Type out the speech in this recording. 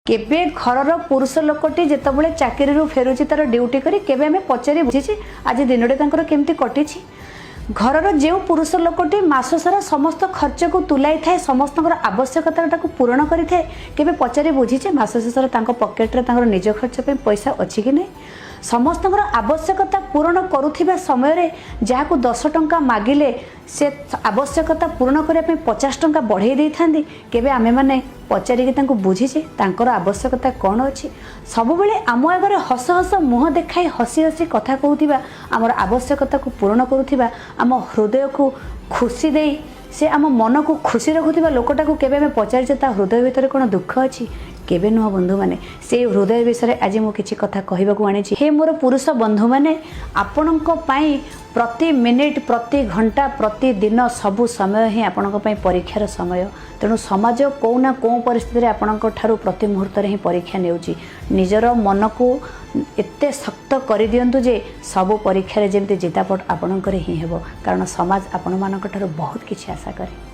केबे घरर पुरुष लोकटी जितेबाला चाकरी फेरुची तार ड्यूटी करी केबे आम पचारि बुझी आज दिनटे केमती कटी घरर जो पुरुष लोकटी मास सारा समस्त खर्च को तुलाई थाए समस्त आवश्यकता पूरण करें केबे पचारि बुझीचे मास शेष पकेट्रे निज खर्च पे पैसा अच्छी कि नहीं समस्त आवश्यकता पूरण करुवा समय जहाँ 10 टंका मागिले से आवश्यकता पूरण करने 50 टंका बढ़े दे था केबे आमे माने पचारिकी बुझीचे तांकर आवश्यकता कौन अच्छी सब बेले आम आगे हस हस मुह देखाई हसी हसी कथा कहूथिबा आमर आवश्यकता को पूरण करुथिबा आम हृदय को खुशी दे से आम मन को खुशी रखुथिबा लोकटा को केबे आमे पचारिचे ता हृदय भितर कौन दुख अच्छी केबे नुह बंधु माने से हृदय विषय आज मु किछि कथा कहबाकू आनी हे मोर पुरुष बंधु माने आपणक पई प्रति मिनिट प्रति घंटा प्रति दिन सबु समय ही आपणक पई परीक्षार समय तेणु समाज को ना को परिस्थिति आपणक ठारू प्रति मुहूर्त ही परीक्षा नेउची निजर मन को एते शक्त कर दियंतु जे सबु परीक्षा रे जेमते जितापट आपणकर ही हेबो कारण समाज आपण मानक ठारू बहुत किछि आशा करे।